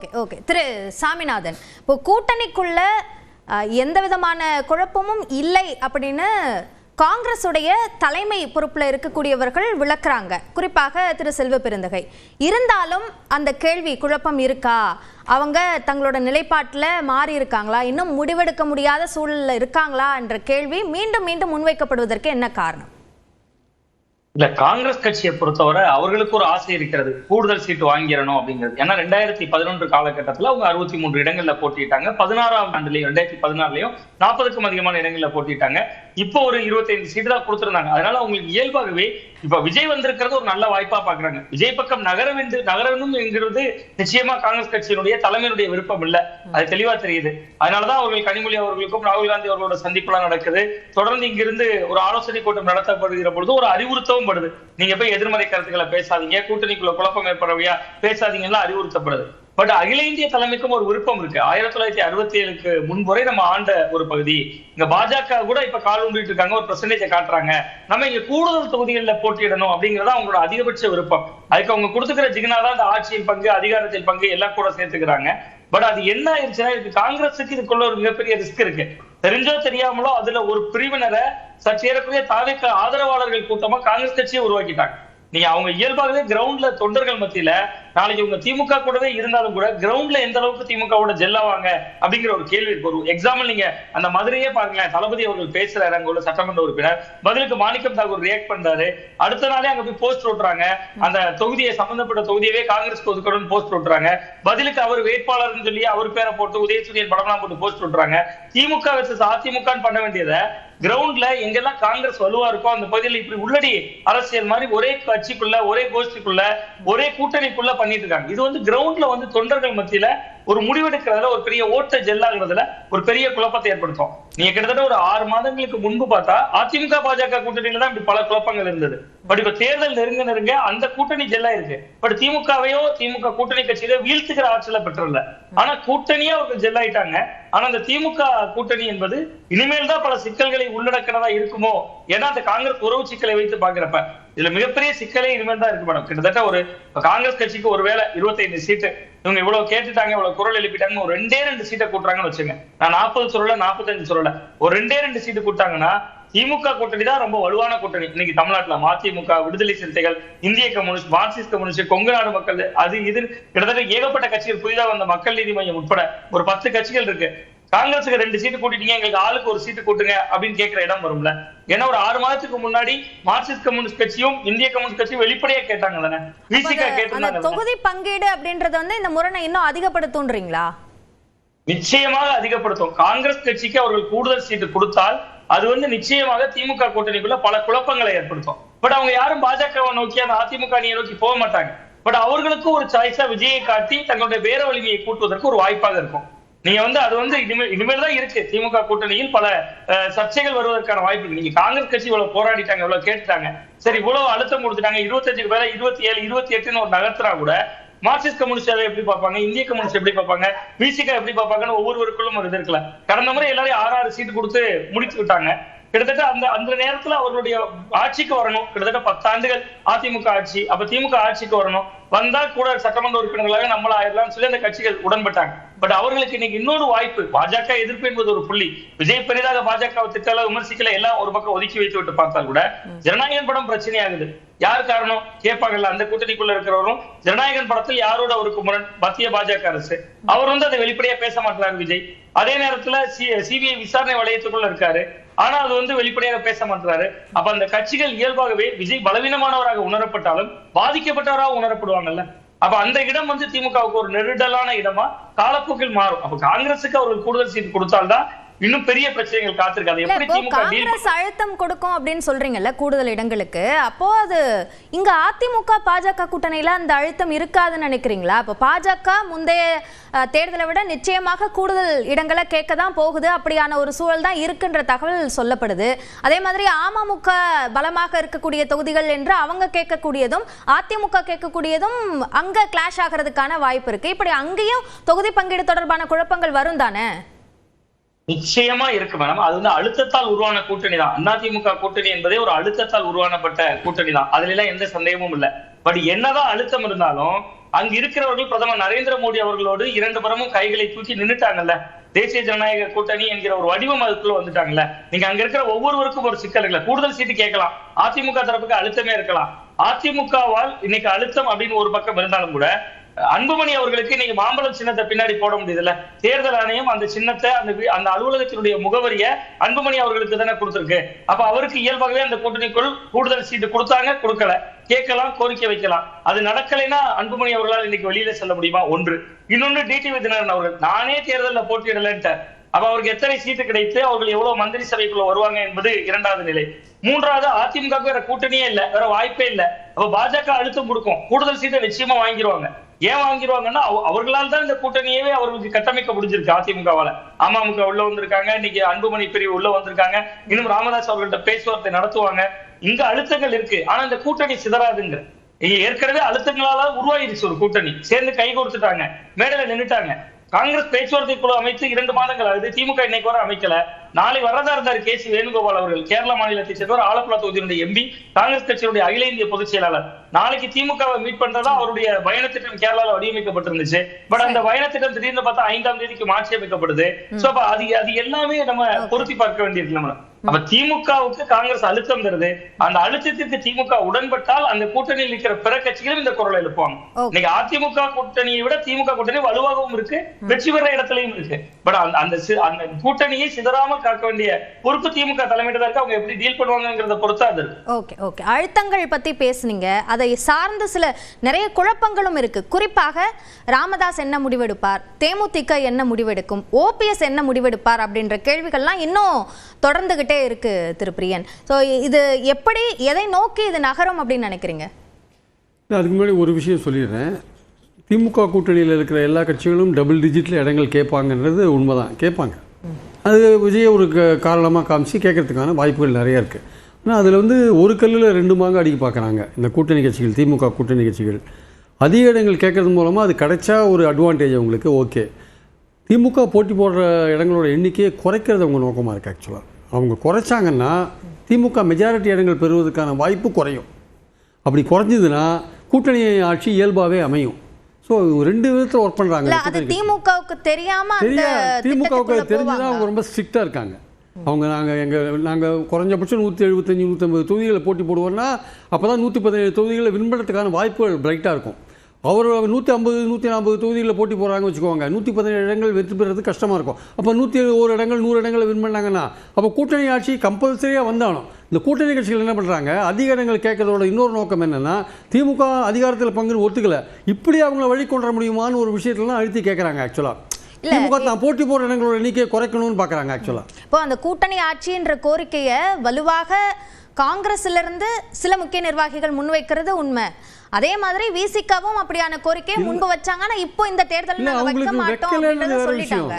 Okay திரு சாமிநாதன், இப்போ கூட்டணிக்குள்ள எந்த விதமான குழப்பமும் இல்லை அப்படின்னு காங்கிரஸுடைய தலைமை பொறுப்புல இருக்கக்கூடியவர்கள் விளக்குறாங்க, குறிப்பாக திரு செல்வ பெருந்தகை. இருந்தாலும் அந்த கேள்வி குழப்பம் இருக்கா, அவங்க தங்களோட நிலைப்பாட்டில் மாறி இருக்காங்களா, இன்னும் முடிவெடுக்க முடியாத சூழல்ல இருக்காங்களா என்ற கேள்வி மீண்டும் மீண்டும் முன்வைக்கப்படுவதற்கு என்ன காரணம்? இல்ல, காங்கிரஸ் கட்சியை பொறுத்தவரை அவர்களுக்கு ஒரு ஆசை இருக்கிறது, கூடுதல் சீட்டு வாங்கிடணும் அப்படிங்கிறது. ஏன்னா 2011 காலகட்டத்தில் அவங்க 63 இடங்கள்ல போட்டிட்டாங்க. 16ஆம் ஆண்டுலயும் 2016லயும் 40க்கும் அதிகமான இடங்கள்ல போட்டிட்டாங்க. இப்போ ஒரு 25 சீட்டு தான் கொடுத்திருந்தாங்க. அதனால அவங்களுக்கு இயல்பாகவே இப்ப விஜய் வந்திருக்கிறது ஒரு நல்ல வாய்ப்பா பாக்குறாங்க. விஜய் பக்கம் நகரணும் என்கிறது நிச்சயமா காங்கிரஸ் கட்சியினுடைய தலைமையினுடைய விருப்பம் இல்ல, அது தெளிவா தெரியுது. அதனாலதான் அவர்கள் கனிமொழி அவர்களுக்கும் ராகுல் காந்தி அவர்களோட சந்திப்புலாம் நடக்குது. தொடர்ந்து இங்கிருந்து ஒரு ஆலோசனை கூட்டம் நடத்தப்படுகிற பொழுது ஒரு அறிவுறுத்தவும் படுது, நீங்க போய் எதிர்மறை கருத்துக்களை பேசாதீங்க, கூட்டணிக்குள்ள குழப்பம் ஏற்படவையா பேசாதீங்கன்னா அறிவுறுத்தப்படுது. பட் அகில இந்திய தலைமைக்கும் ஒரு விருப்பம் இருக்கு. 1967க்கு முன்வரை நம்ம ஆண்ட ஒரு பகுதி, இங்க பாஜக கூட இப்ப கால் ஊண்டிட்டு இருக்காங்க, ஒரு பெர்சன்டேஜை காட்டுறாங்க, நம்ம இங்க கூடுதல் தொகுதிகளில் போட்டியிடணும் அப்படிங்கறத அவங்களோட அதிகபட்ச விருப்பம். அதுக்கு அவங்க கொடுத்துக்கிற ஜிக்னா தான் இந்த ஆட்சியில் பங்கு, அதிகாரத்தில் பங்கு எல்லாம் கூட சேர்த்துக்கிறாங்க. பட் அது என்ன ஆயிடுச்சுன்னா, இதுக்கு காங்கிரஸுக்கு இதுக்குள்ள ஒரு மிகப்பெரிய ரிஸ்க் இருக்கு. தெரிஞ்சோ தெரியாமலோ அதுல ஒரு பிரிவினரை சற்றேறக்குரிய தாவேக ஆதரவாளர்கள் கூட்டமா காங்கிரஸ் கட்சியை உருவாக்கிட்டாங்க. நீங்க அவங்க இயல்பாகவே கிரவுண்ட்ல தொண்டர்கள் மத்தியில நாளைக்கு உங்க திமுக கூடவே இருந்தாலும் கூட கிரவுண்ட்ல எந்த அளவுக்கு திமுகவோட ஜெல்லாவாங்க அப்படிங்கிற ஒரு கேள்வி இருக்கு. ஒரு எக்ஸாம்பிள் நீங்க அந்த மதுரையே பாருங்களேன், தளபதி அவர்கள் பேசுறாரு, அங்க உள்ள சட்டமன்ற உறுப்பினர் பதிலுக்கு மாணிக்கம் தாக்கூர் ரியாக்ட் பண்றாரு, அடுத்த நாளே அங்க போய் போஸ்ட் ஓட்டுறாங்க, அந்த தொகுதியை சம்பந்தப்பட்ட தொகுதியவே காங்கிரஸ் ஒதுக்கணும்னு போஸ்ட் ஓட்டுறாங்க, பதிலுக்கு அவர் வேட்பாளர்னு சொல்லி அவர் பேரை போட்டு உதயசூரியன் படம்லாம் போட்டு போஸ்ட் ஓட்டுறாங்க. திமுக வெர்சஸ் அதிமுக பண்ண வேண்டியதை கிரவுண்ட்ல எங்கெல்லாம் காங்கிரஸ் வலுவா இருக்கோ அந்த பகுதியில் இப்படி உள்ளடி அரசியல் மாதிரி ஒரே கட்சிக்குள்ள, ஒரே கோஷ்டிக்குள்ள, ஒரே கூட்டணிக்குள்ள பண்ணிட்டு இருக்காங்க. இது வந்து கிரவுண்ட்ல வந்து தொண்டர்கள் மத்தியில ஒரு முடிவெடுக்கிறதுல ஒரு பெரிய ஓட்ட ஜெல்லாகிறதுல ஒரு பெரிய குழப்பத்தை ஏற்படுத்தும். நீங்க கிட்டத்தட்ட ஒரு 6 மாதங்களுக்கு முன்பு பார்த்தா அதிமுக பாஜக கூட்டணியில தான் இப்படி பல குழப்பங்கள் இருந்தது. பட் இப்ப தேர்தல் நெருங்க அந்த கூட்டணி ஜெல்லா இருக்கு. பட் திமுகவையோ திமுக கூட்டணி கட்சியோ வீழ்த்துக்கிற ஆட்சியில பெற்றல, ஆனா கூட்டணியா அவர்கள் ஜெல்லாயிட்டாங்க. ஆனா அந்த திமுக கூட்டணி என்பது இனிமேல் தான் பல சிக்கல்களை உள்ளடக்கிறதா இருக்குமோ, ஏன்னா அந்த காங்கிரஸ் உறவு சிக்கலை வைத்து பாக்குறப்ப இதுல மிகப்பெரிய சிக்கலே இனிமேல் தான் இருக்கு மேடம். கிட்டத்தட்ட ஒரு காங்கிரஸ் கட்சிக்கு ஒருவேளை 25 சீட்டு இவங்க இவ்வளவு கேட்டுட்டாங்க, இவ்வளவு குரல் எழுப்பிட்டாங்க, ஒரு 2 சீட்டை கூட்டுறாங்கன்னு வச்சுங்க, நான் 40 சொல்லல 45 சொல்லல, ஒரு 2 சீட்டு கூட்டாங்கன்னா திமுக கூட்டணி தான் ரொம்ப வலுவான கூட்டணி இன்னைக்கு தமிழ்நாட்டுல. மதிமுக, விடுதலை சிறுத்தைகள், இந்திய கம்யூனிஸ்ட், மார்க்சிஸ்ட் கம்யூனிஸ்ட், கொங்கு நாடு மக்கள், அது இது கிட்டத்தட்ட ஏகப்பட்ட கட்சிகள், புதிதா வந்த மக்கள் நீதி மையம் உட்பட ஒரு 10 கட்சிகள் இருக்கு. காங்கிரஸுக்கு 2 சீட்டு கூட்டிட்டீங்க, எங்களுக்கு ஆளுக்கு ஒரு சீட்டு கூட்டுங்க அப்படின்னு கேட்கிற இடம் வரும்ல. ஏன்னா ஒரு 6 மாதத்துக்கு முன்னாடி மார்க்சிஸ்ட் கம்யூனிஸ்ட் கட்சியும் இந்திய கம்யூனிஸ்ட் கட்சியும் வெளிப்படையா கேட்டாங்க தானே, விசிக கேட்டாங்க. தொகுதி பங்கீடு அப்படின்றது வந்து இந்த முரணை இன்னும் அதிகப்படுத்தும்ன்றீங்களா? நிச்சயமாக அதிகப்படுத்தும். காங்கிரஸ் கட்சிக்கு அவர்கள் கூடுதல் சீட்டு கொடுத்தால் அது வந்து நிச்சயமாக திமுக கூட்டணிக்குள்ள பல குழப்பங்களை ஏற்படுத்தும். பட் அவங்க யாரும் பாஜகவை நோக்கி அந்த அதிமுக அணியை நோக்கி போக மாட்டாங்க. பட் அவர்களுக்கு ஒரு சாய்ஸா விஜயை காட்டி தங்களுடைய பேர வலிமையை கூட்டுவதற்கு ஒரு வாய்ப்பாக இருக்கும். நீங்க வந்து அது வந்து இனிமேல் தான் இருக்கு. திமுக கூட்டணியில் பல சர்ச்சைகள் வருவதற்கான வாய்ப்பு இருக்கு. நீங்க காங்கிரஸ் கட்சி இவ்வளவு போராடிட்டாங்க, இவ்வளவு கேட்டுட்டாங்க, சரி இவ்வளவு அழுத்தம் கொடுத்துட்டாங்க, 25 பேரை 27, 28 ஒரு நகர்த்தரா கூட மார்க்சிஸ்ட் கம்யூனிஸ்ட் எப்படி பார்ப்பாங்க, இந்திய கம்யூனிஸ்ட் எப்படி பார்ப்பாங்க, விசிக எப்படி பார்ப்பாங்கன்னு ஒவ்வொருவருக்குள்ளும் ஒரு இது இருக்குல்ல. கடந்த முறை எல்லாரும் 6 சீட்டு கொடுத்து முடிச்சு விட்டாங்க. கிட்டத்தட்ட அந்த நேரத்துல அவர்களுடைய ஆட்சிக்கு வரணும், கிட்டத்தட்ட 10 ஆண்டுகள் அதிமுக ஆட்சி, அப்ப திமுக ஆட்சிக்கு வரணும், வந்தா கூட சட்டமன்ற உறுப்பினர்களாக நம்மள ஆயிரலாம் சொல்லி அந்த கட்சிகள் உடன்பட்டாங்க. பட் அவர்களுக்கு இன்னைக்கு இன்னொரு வாய்ப்பு, பாஜக எதிர்ப்பு என்பது ஒரு புள்ளி, விஜய் பெரிதாக பாஜக திட்டல விமர்சிக்கல எல்லாம் ஒரு பக்கம் ஒதுக்கி வைத்து விட்டு பார்த்தால் கூட ஜனநாயகன் படம் பிரச்சனையாகுது. யார் காரணம் கேட்பாங்கல்ல, அந்த கூட்டணிக்குள்ள இருக்கிறவரும் ஜனநாயகன் படத்தில் யாரோட அவருக்கு முரண், மத்திய பாஜக அரசு, அவர் வந்து அதை வெளிப்படையா பேச மாட்டாரு விஜய். அதே நேரத்துல சிபிஐ விசாரணை வளையத்துக்குள்ள இருக்காரு, ஆனா அது வந்து வெளிப்படையாக பேச மாட்டாரு. அப்ப அந்த கட்சிகள் இயல்பாகவே விஜய் பலவீனமானவராக உணரப்பட்டாலும் பாதிக்கப்பட்டவராக உணரப்படுவாங்கல்ல. அப்ப அந்த இடம் வந்து திமுகவுக்கு ஒரு நெருடலான இடமா காலப்போக்கில் மாறும். அப்ப காங்கிரசுக்கு அவர்கள் கூடுதல் சீட்டு கொடுத்தால்தான் இன்னும் பெரிய பிரச்சனைகள் காத்திருக்காது. எப்படி காங்கிரஸ் அழுத்தம் கொடுக்கும் அப்படின்னு சொல்றீங்கல்ல கூடுதல் இடங்களுக்கு, அப்போ அது இங்க அதிமுக பாஜக கூட்டணியில அந்த அழுத்தம் இருக்காதுன்னு நினைக்கிறீங்களா? அப்ப பாஜக முந்தைய தேர்தலை விட நிச்சயமாக கூடுதல் இடங்களை கேட்க தான் போகுது, அப்படியான ஒரு சூழல் தான் இருக்குன்ற தகவல் சொல்லப்படுது. அதே மாதிரி அமமுக பலமாக இருக்கக்கூடிய தொகுதிகள் என்று அவங்க கேட்கக்கூடியதும் அதிமுக கேட்கக்கூடியதும் அங்க கிளாஷ் ஆகிறதுக்கான வாய்ப்பு இருக்கு. இப்படி அங்கேயும் தொகுதி பங்கீடு தொடர்பான குழப்பங்கள் வரும் தானே? நிச்சயமா இருக்கு மேடம். அது வந்து அழுத்தத்தால் உருவான கூட்டணி தான். அதிமுக கூட்டணி என்பதே ஒரு அழுத்தத்தால் உருவானப்பட்ட கூட்டணி தான், அதுல எல்லாம் எந்த சந்தேகமும் இல்லை. பட் என்னதான் அழுத்தம் இருந்தாலும் அங்க இருக்கிறவர்கள் பிரதமர் நரேந்திர மோடி அவர்களோடு 2 புறமும் கைகளை தூக்கி நின்னுட்டாங்கல்ல. தேசிய ஜனநாயக கூட்டணி என்கிற ஒரு வடிவம் அதுக்குள்ள வந்துட்டாங்கல்ல. நீங்க அங்க இருக்கிற ஒவ்வொருவருக்கும் ஒரு சிக்கல் இருக்குல்ல. கூடுதல் சீட்டு கேட்கலாம், அதிமுக தரப்புக்கு அழுத்தமே இருக்கலாம். அதிமுகவால் இன்னைக்கு அழுத்தம் அப்படின்னு ஒரு பக்கம் இருந்தாலும் கூட அன்புமணி அவர்களுக்கு இன்னைக்கு மாம்பழம் சின்னத்தை பின்னாடி போட முடியுதுல்ல. தேர்தல் ஆணையம் அந்த சின்னத்தை அந்த அலுவலகத்தினுடைய முகவரிய அன்புமணி அவர்களுக்கு தானே கொடுத்திருக்கு. அப்ப அவருக்கு இயல்பாகவே அந்த கூட்டணிக்குள் கூடுதல் சீட்டு கொடுத்தாங்க, கொடுக்கல, கேட்கலாம், கோரிக்கை வைக்கலாம். அது நடக்கலைன்னா அன்புமணி அவர்களால் இன்னைக்கு வெளியில செல்ல முடியுமா? ஒன்று. இன்னொன்னு டிடிவி தினகரன் அவர்கள் நானே தேர்தலில் போட்டியிடலன்ட்டு. அப்ப அவருக்கு எத்தனை சீட்டு கிடைத்து அவர்கள் எவ்வளவு மந்திரி சபைக்குள்ள வருவாங்க என்பது 2வது நிலை. 3வது, அதிமுக வேற கூட்டணியே இல்ல, வேற வாய்ப்பே இல்ல. அப்ப பாஜக அழுத்தம் கொடுக்கும், கூடுதல் சீட்டை நிச்சயமா வாங்கிடுவாங்க. ஏன் வாங்கிடுவாங்கன்னா அவர்களால் தான் இந்த கூட்டணியவே அவர்களுக்கு கட்டமைக்க முடிஞ்சிருக்கு. அதிமுகவால அமமுக உள்ள வந்திருக்காங்க, இன்னைக்கு அன்புமணி பிரிவு உள்ள வந்திருக்காங்க, இன்னும் ராமதாஸ் அவர்கள்ட்ட பேச்சுவார்த்தை நடத்துவாங்க. இங்க அழுத்தங்கள் இருக்கு, ஆனா இந்த கூட்டணி சிதறாதுங்க. ஏற்கனவே அழுத்தங்களால உருவாயிருச்சு ஒரு கூட்டணி, சேர்ந்து கை கொடுத்துட்டாங்க, மேடையில நின்னுட்டாங்க. காங்கிரஸ் பேச்சுவார்த்தை குழு அமைத்து 2 மாதங்கள் ஆகுது, திமுக இன்னைக்கு வரை அமைக்கல. நாளை வரதா இருந்தார் கே சி வேணுகோபால் அவர்கள், கேரள மாநிலத்தை சேர்ந்தவர், ஆலப்புழா தொகுதியினுடைய எம்பி, காங்கிரஸ் கட்சியுடைய அகில இந்திய பொதுச் செயலாளர். நாளைக்கு திமுகவை மீட் பண்றதா அவருடைய பயண திட்டம் கேரளால வடிவமைக்கப்பட்டிருந்துச்சு. பட் அந்த பயண திட்டம் திடீர்னு பார்த்தா 5ஆம் தேதிக்கு மாற்றி அமைக்கப்படுது. சோ அப்ப அது எல்லாமே நம்ம பொருத்தி பார்க்க வேண்டியிருக்கு. நம்ம அப்ப திமுகவுக்கு காங்கிரஸ் அழுத்தம் தருது. அந்த அழுத்தத்திற்கு திமுக உடன்பட்டால் அந்த கூட்டணியில் இருக்கிற பிற கட்சிகளும் இந்த குரலை எழுப்புவாங்க. இன்னைக்கு அதிமுக கூட்டணியை விட திமுக கூட்டணி வலுவாகவும் இருக்கு, வெற்றி பெற இடத்திலையும் இருக்கு. பட் அந்த கூட்டணியை சிதறாம காக்க வேண்டிய பொறுப்பு திமுக தலைமையில இருக்கு. அவங்க எப்படி டீல் பண்ணுவாங்கங்கறத பொறுத்து அது இருக்கு. ஓகே அழுத்தங்கள் பத்தி பேசுனீங்க, அதை சார்ந்து சில நிறைய குழப்பங்களும் இருக்கு. குறிப்பாக ராமதாஸ் என்ன முடிவெடுப்பார், தேமுதிக என்ன முடிவெடுக்கும், ஓபிஎஸ் என்ன முடிவெடுப்பார் அப்படின்ற கேள்விகள்லாம் இன்னும் தொடர்ந்துகிட்டே இருக்கு திரு பிரியன். சோ இது எப்படி, எதை நோக்கி இது நகரும் அப்படின்னு நினைக்கிறீங்க? அதுக்கு முன்னாடி ஒரு விஷயம் சொல்லிடுறேன். திமுக கூட்டணியில் இருக்கிற எல்லா கட்சிகளும் டபுள் டிஜிட்டில் இடங்கள் கேட்பாங்கன்றது உண்மைதான், கேட்பாங்க. அது விஜய் ஒரு காரணமாக காமிச்சு கேட்கறதுக்கான வாய்ப்புகள் நிறையா இருக்குது. ஆனால் அதில் வந்து ஒரு கல்லில் 2 மாங்க அடிக்க பார்க்குறாங்க இந்த கூட்டணி கட்சிகள், திமுக கூட்டணி கட்சிகள். அதிக இடங்கள் கேட்கறது மூலமாக அது கிடைச்சா ஒரு அட்வான்டேஜ் அவங்களுக்கு. ஓகே, திமுக போட்டி போடுற இடங்களோட எண்ணிக்கையை குறைக்கிறது அவங்க நோக்கமாக இருக்குது. ஆக்சுவலாக அவங்க குறைச்சாங்கன்னா திமுக மெஜாரிட்டி இடங்கள் பெறுவதற்கான வாய்ப்பு குறையும். அப்படி குறைஞ்சதுன்னா கூட்டணி ஆட்சி இயல்பாகவே அமையும். ஸோ 2 விதத்தில் ஒர்க் பண்ணுறாங்க. திமுகவுக்கு திமுகவுக்கு தெரிஞ்சுதான் அவங்க ரொம்ப ஸ்ட்ரிக்டாக இருக்காங்க. அவங்க நாங்கள் குறைஞ்சபட்சம் 175 150 தொகுதிகளை போட்டி போடுவோம்னா அப்போ தான் 117 தொகுதிகளை வின் பண்ணுறதுக்கான வாய்ப்புகள் பிரைட்டாக இருக்கும். அவர் 150 140 தொகுதிகளில் போட்டி போடுறாங்கன்னு வச்சுக்கோங்க, 117 இடங்கள் வெற்றி பெறுறது கஷ்டமாக இருக்கும். அப்போ 101 இடங்கள் 100 இடங்களை வின் பண்ணாங்கன்னா அப்போ கூட்டணி ஆட்சி கம்பல்சரியாக வந்தாலும் இந்த கூட்டணி கட்சிகள் என்ன பண்ணுறாங்க, அதிக இடங்கள் கேட்கறதோட இன்னொரு நோக்கம் என்னென்னா திமுக அதிகாரத்தில் பங்குன்னு ஒத்துக்கலை, இப்படி அவங்கள வழி கொண்டு வர முடியுமான்னு ஒரு விஷயத்துலாம் அழுத்தி கேட்குறாங்க. ஆக்சுவலாக திமுக தான் போட்டி போடுற இடங்களோட எண்ணிக்கையை குறைக்கணும்னு பார்க்குறாங்க. ஆக்சுவலாக இப்போ அந்த கூட்டணி ஆட்சின்ற கோரிக்கையை வலுவாக காங்கிரஸ்ல இருந்து சில முக்கிய நிர்வாகிகள் முன்வைக்கிறது உண்மை. அதே மாதிரி விசிகாவும் அப்படியான கோரிக்கையை முன்பு வச்சாங்க. ஆனா இப்போ இந்த தேர்தல் நாங்க வைக்க மாட்டோம் அப்படிங்கறத சொல்லிட்டாங்க.